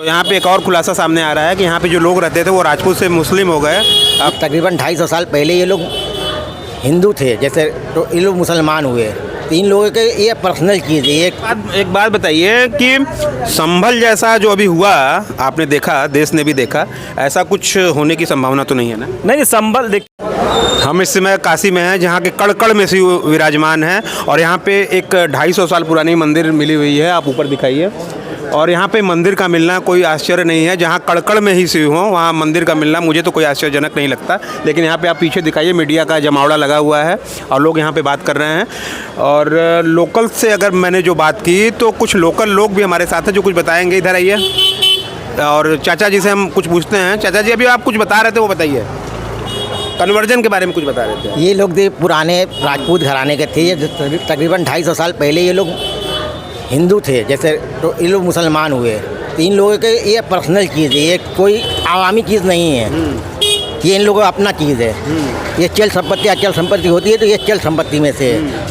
तो यहाँ पे एक और खुलासा सामने आ रहा है कि यहाँ पे जो लोग रहते थे वो राजपूत से मुस्लिम हो गए। अब तकरीबन 250 साल पहले ये लोग हिंदू थे, जैसे तो ये लोग मुसलमान हुए। तो इन लोगों के ये पर्सनल चीज़ है। एक बात बताइए कि संभल जैसा जो अभी हुआ आपने देखा, देश ने भी देखा, ऐसा कुछ होने की संभावना तो नहीं है ना? नहीं, संभल देख, हम इस समय काशी में हैं जहाँ के कड़कड़ में शिव विराजमान है और यहाँ पे एक 250 साल पुरानी मंदिर मिली हुई है। आप ऊपर दिखाइए। और यहाँ पे मंदिर का मिलना कोई आश्चर्य नहीं है। जहाँ कड़कड़ में ही शिव हों वहाँ मंदिर का मिलना मुझे तो कोई आश्चर्यजनक नहीं लगता। लेकिन यहाँ पे आप पीछे दिखाइए, मीडिया का जमावड़ा लगा हुआ है और लोग यहाँ पे बात कर रहे हैं। और लोकल से अगर मैंने जो बात की तो कुछ लोकल लोग भी हमारे साथ हैं जो कुछ बताएंगे। इधर आइए और चाचा जी से हम कुछ पूछते हैं। चाचा जी, अभी आप कुछ बता रहे थे, वो बताइए। कन्वर्जन के बारे में कुछ बता रहे थे। ये लोग पुराने राजपूत घराने के थे। ये तकरीबन 250 साल पहले ये लोग हिंदू थे, जैसे तो ये लोग मुसलमान हुए। तो इन लोगों के ये पर्सनल चीज़ है, ये कोई आवामी चीज़ नहीं है। ये इन लोगों का अपना चीज़ है। ये चल संपत्ति, अचल संपत्ति होती है तो ये चल संपत्ति में से है।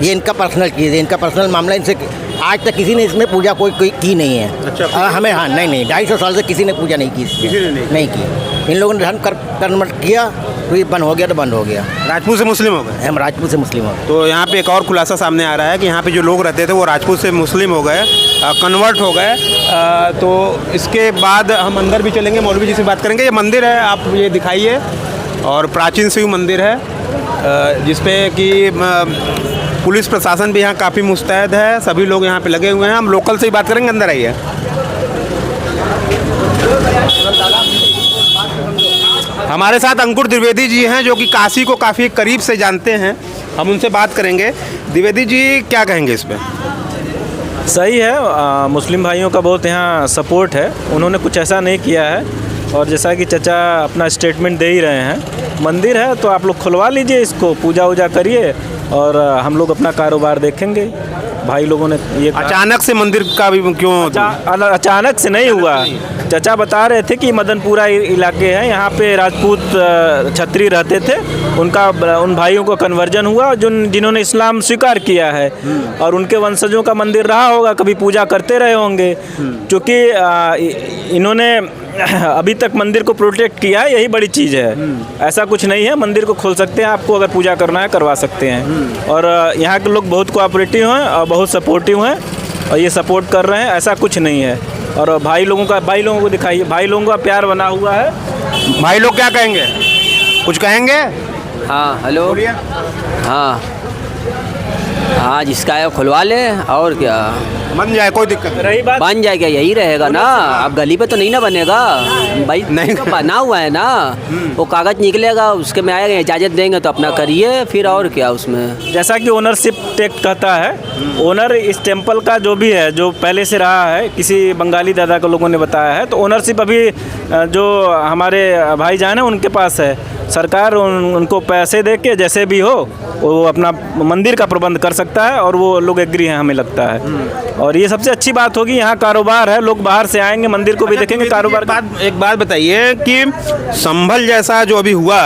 ये इनका पर्सनल चीज़ है, इनका पर्सनल मामला। इनसे आज तक किसी ने इसमें पूजा कोई की नहीं है। अच्छा, हमें हाँ नहीं 250 साल से किसी ने पूजा नहीं की। किसी ने नहीं की। इन लोगों ने धर्म कन्वर्ट किया तो ये बंद हो गया तो बंद हो गया। राजपूत से मुस्लिम हो गए। हम राजपूत से मुस्लिम हो गए। तो यहाँ पे एक और खुलासा सामने आ रहा है कि यहाँ पे जो लोग रहते थे वो राजपूत से मुस्लिम हो गए, कन्वर्ट हो गए। तो इसके बाद हम अंदर भी चलेंगे, मौलवी जी से बात करेंगे। ये मंदिर है, आप ये दिखाइए। और प्राचीन शिव मंदिर है जिसपे कि पुलिस प्रशासन भी यहाँ काफ़ी मुस्तैद है। सभी लोग यहाँ पे लगे हुए हैं। हम लोकल से ही बात करेंगे। अंदर आइए। हमारे साथ अंकुर द्विवेदी जी हैं जो कि काशी को काफ़ी करीब से जानते हैं। हम उनसे बात करेंगे। द्विवेदी जी, क्या कहेंगे इस पर? सही है, मुस्लिम भाइयों का बहुत यहाँ सपोर्ट है। उन्होंने कुछ ऐसा नहीं किया है। और जैसा कि चाचा अपना स्टेटमेंट दे ही रहे हैं, मंदिर है तो आप लोग खुलवा लीजिए, इसको पूजा वूजा करिए और हम लोग अपना कारोबार देखेंगे। भाई लोगों ने ये अचानक से मंदिर का भी क्यों? अचानक से नहीं हुआ। चाचा बता रहे थे कि मदनपुरा इलाके हैं, यहाँ पे राजपूत छत्री रहते थे। उन भाइयों को कन्वर्जन हुआ जिन्होंने इस्लाम स्वीकार किया है और उनके वंशजों का मंदिर रहा होगा, कभी पूजा करते रहे होंगे। क्योंकि इन्होंने अभी तक मंदिर को प्रोटेक्ट किया है, यही बड़ी चीज़ है। ऐसा कुछ नहीं है, मंदिर को खोल सकते हैं, आपको अगर पूजा करना है करवा सकते हैं। और यहाँ के लोग बहुत कोऑपरेटिव हैं और बहुत सपोर्टिव हैं और ये सपोर्ट कर रहे हैं। ऐसा कुछ नहीं है। और भाई लोगों को दिखाइए, भाई लोगों का प्यार बना हुआ है। भाई लोग क्या कहेंगे? कुछ कहेंगे? हाँ, हेलो। हाँ, जिसका है खुलवा ले, और क्या बन जाए, कोई दिक्कत नहीं। रही बात, बन जाएगा, यही रहेगा ना। अब गली पे तो नहीं ना बनेगा भाई, नहीं तो बना हुआ है ना। वो कागज़ निकलेगा, उसके में आएगा, इजाज़त देंगे तो अपना करिए फिर, और क्या उसमें। जैसा कि ओनरशिप टैक्स कहता है, ओनर इस टेम्पल का जो भी है, जो पहले से रहा है, किसी बंगाली दादा को लोगों ने बताया है, तो ओनरशिप अभी जो हमारे भाईजान हैं उनके पास है। सरकार उनको पैसे दे के जैसे भी हो वो अपना मंदिर का प्रबंध कर सकता है और वो लोग एग्री हैं, हमें लगता है। और ये सबसे अच्छी बात होगी, यहाँ कारोबार है, लोग बाहर से आएंगे, मंदिर को भी देखेंगे, कारोबार। एक बात बताइए कि संभल जैसा जो अभी हुआ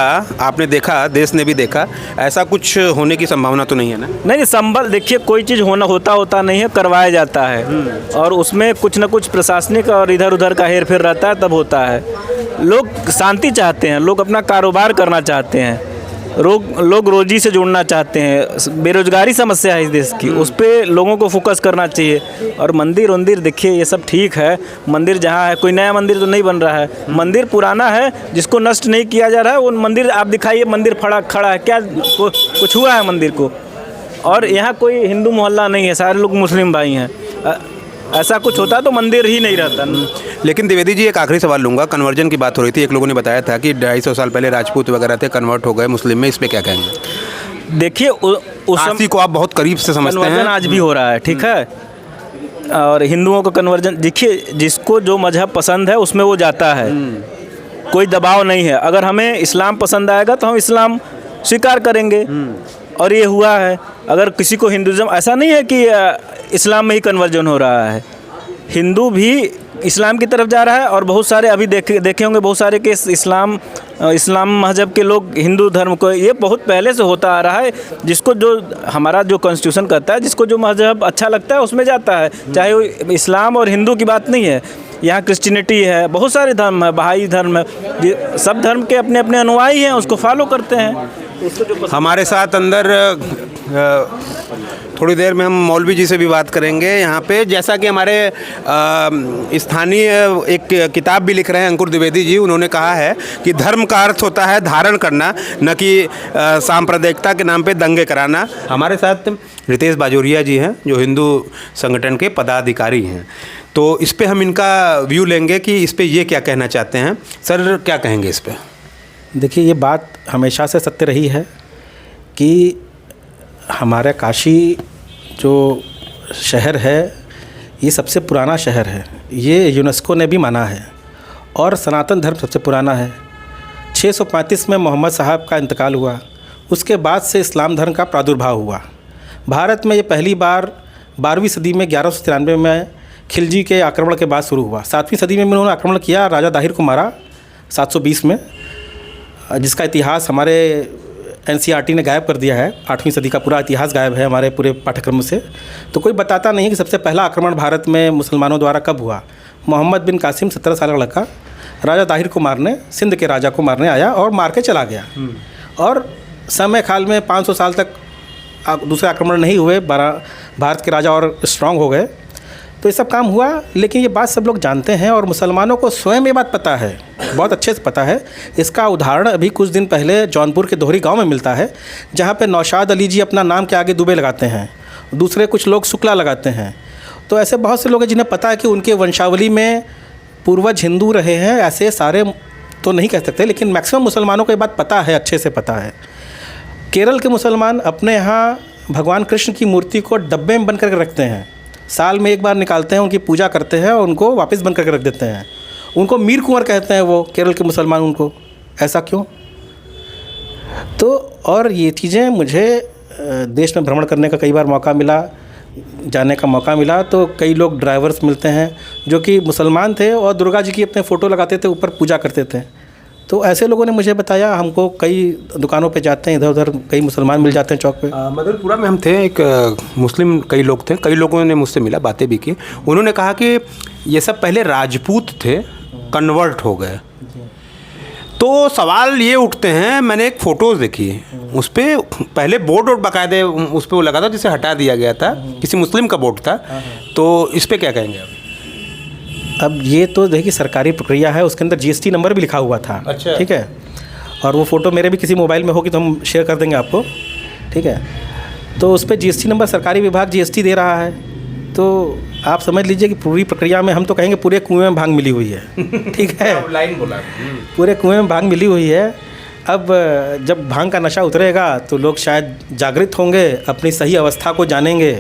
आपने देखा, देश ने भी देखा, ऐसा कुछ होने की संभावना तो नहीं है ना? नहीं, संभल देखिए, कोई चीज़ होता नहीं है, करवाया जाता है। और उसमें कुछ न कुछ प्रशासनिक और इधर उधर का हेर फेर रहता है, तब होता है। लोग शांति चाहते हैं, लोग अपना कारोबार करना चाहते हैं, लोग रोजी से जुड़ना चाहते हैं। बेरोजगारी समस्या है इस देश की, उस पर लोगों को फोकस करना चाहिए। और मंदिर देखिए, ये सब ठीक है। मंदिर जहाँ है, कोई नया मंदिर तो नहीं बन रहा है। मंदिर पुराना है जिसको नष्ट नहीं किया जा रहा है। वो मंदिर आप दिखाइए, मंदिर खड़ा है, क्या कुछ हुआ है मंदिर को? और यहाँ कोई हिंदू मोहल्ला नहीं है, सारे लोग मुस्लिम भाई हैं। ऐसा कुछ होता तो मंदिर ही नहीं रहता। लेकिन द्विवेदी जी, एक आखिरी सवाल लूँगा। कन्वर्जन की बात हो रही थी, एक लोगों ने बताया था कि 250 साल पहले राजपूत वगैरह थे, कन्वर्ट हो गए मुस्लिम में। इस पर क्या कहेंगे? देखिए, उस काशी को आप बहुत करीब से समझते हैं। आज भी हो रहा है, ठीक है। और हिंदुओं का कन्वर्जन देखिए, जिसको जो मजहब पसंद है उसमें वो जाता है, कोई दबाव नहीं है। अगर हमें इस्लाम पसंद आएगा तो हम इस्लाम स्वीकार करेंगे और ये हुआ है। अगर किसी को हिंदुज़म, ऐसा नहीं है कि इस्लाम में ही कन्वर्जन हो रहा है, हिंदू भी इस्लाम की तरफ जा रहा है। और बहुत सारे अभी देखे होंगे, बहुत सारे केस इस्लाम मजहब के लोग हिंदू धर्म को, ये बहुत पहले से होता आ रहा है। जिसको जो हमारा जो कॉन्स्टिट्यूशन कहता है, जिसको जो मजहब अच्छा लगता है उसमें जाता है, चाहे वो इस्लाम और हिंदू की बात नहीं है। यहाँ क्रिश्चियनिटी है, बहुत सारे धर्म है, बहाई धर्म है, ये सब धर्म के अपने अपने अनुयायी हैं, उसको फॉलो करते हैं। हमारे साथ अंदर थोड़ी देर में हम मौलवी जी से भी बात करेंगे यहाँ पे। जैसा कि हमारे स्थानीय एक किताब भी लिख रहे हैं अंकुर द्विवेदी जी, उन्होंने कहा है कि धर्म का अर्थ होता है धारण करना, न कि सांप्रदायिकता के नाम पे दंगे कराना। हमारे साथ रितेश बाजोरिया जी हैं जो हिंदू संगठन के पदाधिकारी हैं, तो इस पे हम इनका व्यू लेंगे कि इस पे ये क्या कहना चाहते हैं। सर क्या कहेंगे इस पे? देखिए, ये बात हमेशा से सत्य रही है कि हमारा काशी जो शहर है ये सबसे पुराना शहर है, ये यूनेस्को ने भी माना है, और सनातन धर्म सबसे पुराना है। 635 में मोहम्मद साहब का इंतकाल हुआ, उसके बाद से इस्लाम धर्म का प्रादुर्भाव हुआ। भारत में ये पहली बार 12वीं सदी में 1193 में खिलजी के आक्रमण के बाद शुरू हुआ। 7वीं सदी में उन्होंने आक्रमण किया, राजा दाहिर को मारा 720 में, जिसका इतिहास हमारे NCERT ने गायब कर दिया है। 8वीं सदी का पूरा इतिहास गायब है हमारे पूरे पाठ्यक्रम से। तो कोई बताता नहीं है कि सबसे पहला आक्रमण भारत में मुसलमानों द्वारा कब हुआ। मोहम्मद बिन कासिम 17 साल का लड़का राजा दाहिर को मारने, सिंध के राजा को मारने आया और मार के चला गया। और समय काल में 500 साल तक दूसरे आक्रमण नहीं हुए, भारत के राजा और स्ट्रांग हो गए, तो ये सब काम हुआ। लेकिन ये बात सब लोग जानते हैं और मुसलमानों को स्वयं ये बात पता है, बहुत अच्छे से पता है। इसका उदाहरण अभी कुछ दिन पहले जौनपुर के दोहरी गांव में मिलता है, जहां पे नौशाद अली जी अपना नाम के आगे दुबे लगाते हैं, दूसरे कुछ लोग शुक्ला लगाते हैं। तो ऐसे बहुत से लोग हैं जिन्हें पता है कि उनके वंशावली में पूर्वज हिंदू रहे हैं। ऐसे सारे तो नहीं कह सकते, लेकिन मैक्सिमम मुसलमानों को ये बात पता है, अच्छे से पता है। केरल के मुसलमान अपने यहाँ भगवान कृष्ण की मूर्ति को डब्बे में बंद करके रखते हैं, साल में एक बार निकालते हैं, उनकी पूजा करते हैं और उनको वापस बंद करके रख देते हैं। उनको मीर कुंवर कहते हैं वो केरल के मुसलमान, उनको। ऐसा क्यों? तो और ये चीज़ें मुझे देश में भ्रमण करने का कई बार मौका मिला, जाने का मौका मिला, तो कई लोग ड्राइवर्स मिलते हैं जो कि मुसलमान थे और दुर्गा जी की अपने फ़ोटो लगाते थे, ऊपर पूजा करते थे। तो ऐसे लोगों ने मुझे बताया, हमको कई दुकानों पे जाते हैं, इधर उधर कई मुसलमान मिल जाते हैं चौक पे। मदनपुरा में हम थे, एक मुस्लिम कई लोग थे, कई लोगों ने मुझसे मिला, बातें भी की। उन्होंने कहा कि ये सब पहले राजपूत थे, कन्वर्ट हो गए। तो सवाल ये उठते हैं, मैंने एक फ़ोटोज़ देखी, उस पर पहले बोर्ड और बाकायदे उस पर वो लगा था, जिसे हटा दिया गया था, किसी मुस्लिम का बोर्ड था। तो इस पर क्या कहेंगे आप? अब ये तो देखिए सरकारी प्रक्रिया है, उसके अंदर GST नंबर भी लिखा हुआ था। अच्छा। ठीक है, और वो फ़ोटो मेरे भी किसी मोबाइल में होगी तो हम शेयर कर देंगे आपको। ठीक है, तो उस पर GST नंबर सरकारी विभाग GST दे रहा है। तो आप समझ लीजिए कि पूरी प्रक्रिया में हम तो कहेंगे पूरे कुएं में भांग मिली हुई है। ठीक है, लाइन बोला। पूरे कुएं में भांग मिली हुई है। अब जब भांग का नशा उतरेगा तो लोग शायद जागृत होंगे, अपनी सही अवस्था को जानेंगे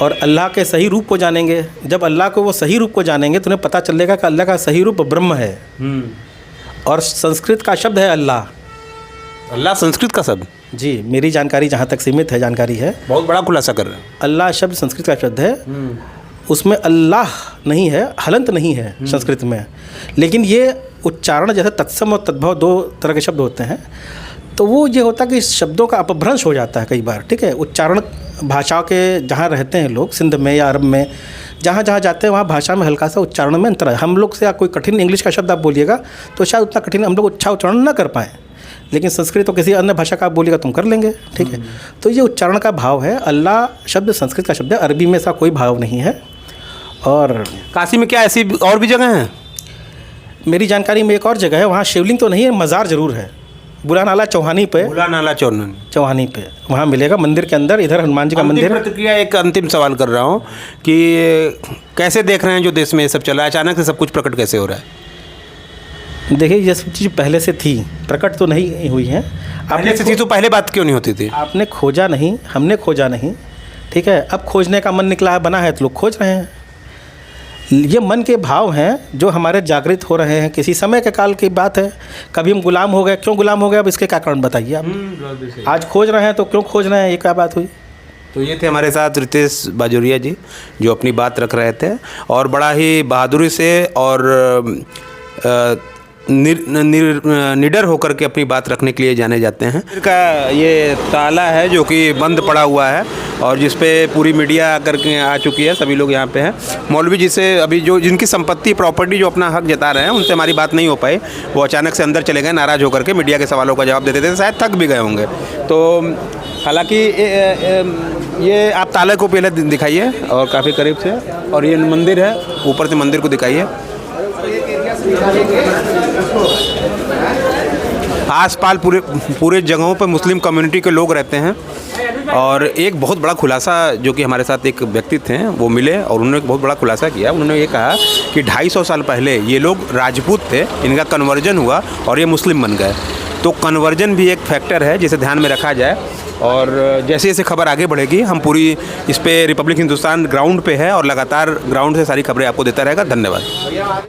और अल्लाह के सही रूप को जानेंगे। जब अल्लाह को वो सही रूप को जानेंगे तो उन्हें पता चलेगा कि अल्लाह का सही रूप ब्रह्म है। और संस्कृत का शब्द है अल्लाह। अल्लाह संस्कृत का शब्द? जी, मेरी जानकारी जहाँ तक सीमित है जानकारी है। बहुत बड़ा खुलासा कर रहे हैं। अल्लाह शब्द संस्कृत का शब्द है, उसमें अल्लाह नहीं है, हलंत नहीं है संस्कृत में। लेकिन ये उच्चारण जैसे तत्सम और तद्भव 2 तरह के शब्द होते हैं, तो वो ये होता है कि शब्दों का अपभ्रंश हो जाता है कई बार। ठीक है, उच्चारण भाषाओं के जहाँ रहते हैं लोग, सिंध में या अरब में, जहाँ जहाँ जाते हैं वहाँ भाषा में हल्का सा उच्चारण में अंतर है। हम लोग से कोई कठिन इंग्लिश का शब्द आप बोलिएगा तो शायद उतना कठिन हम लोग अच्छा उच्चारण ना कर पाएँ, लेकिन संस्कृत तो किसी अन्य भाषा का आप बोलिएगा तुम कर लेंगे। ठीक है, तो ये उच्चारण का भाव है। अल्लाह शब्द संस्कृत का शब्द है, अरबी में ऐसा कोई भाव नहीं है। और काशी में क्या ऐसी और भी जगह हैं? मेरी जानकारी में एक और जगह है, वहाँ शिवलिंग तो नहीं है, मज़ार ज़रूर है। बुला नाला चौहानी पे, चौहानी पे वहाँ मिलेगा, मंदिर के अंदर। इधर हनुमान जी का मंदिर है। प्रतिक्रिया, एक अंतिम सवाल कर रहा हूँ कि कैसे देख रहे हैं जो देश में ये सब चला है, अचानक से सब कुछ प्रकट कैसे हो रहा है? देखिए, ये सब चीज़ पहले से थी, प्रकट तो नहीं हुई है। पहले से थी तो पहले बात क्यों नहीं होती थी? आपने खोजा नहीं, हमने खोजा नहीं। ठीक है, अब खोजने का मन निकला है, बना है, तो लोग खोज रहे हैं। ये मन के भाव हैं जो हमारे जागृत हो रहे हैं। किसी समय के काल की बात है, कभी हम गुलाम हो गए। क्यों गुलाम हो गए, अब इसके क्या कारण बताइए आप। आज खोज रहे हैं तो क्यों खोज रहे हैं, ये क्या बात हुई? तो ये थे हमारे साथ रितेश बाजोरिया जी, जो अपनी बात रख रहे थे और बड़ा ही बहादुरी से और निडर होकर के अपनी बात रखने के लिए जाने जाते हैं। का ये ताला है जो कि बंद पड़ा हुआ है और जिस पे पूरी मीडिया आकर के आ चुकी है, सभी लोग यहाँ पे हैं। मौलवी जी से अभी जो जिनकी संपत्ति प्रॉपर्टी जो अपना हक जता रहे हैं उनसे हमारी बात नहीं हो पाई, वो अचानक से अंदर चले गए नाराज़ होकर के, मीडिया के सवालों का जवाब देते थे, शायद थक भी गए होंगे। तो हालांकि ये आप ताले को पहले दिखाइए और काफ़ी करीब से, और ये मंदिर है, ऊपर से मंदिर को दिखाइए। आसपास पूरे जगहों पर मुस्लिम कम्युनिटी के लोग रहते हैं। और एक बहुत बड़ा खुलासा जो कि हमारे साथ एक व्यक्ति थे वो मिले और उन्होंने एक बहुत बड़ा खुलासा किया। उन्होंने ये कहा कि 250 साल पहले ये लोग राजपूत थे, इनका कन्वर्जन हुआ और ये मुस्लिम बन गए। तो कन्वर्जन भी एक फैक्टर है जिसे ध्यान में रखा जाए। और जैसे जैसे खबर आगे बढ़ेगी हम पूरी इस पे रिपब्लिक हिंदुस्तान ग्राउंड पे है और लगातार ग्राउंड से सारी खबरें आपको देता रहेगा। धन्यवाद।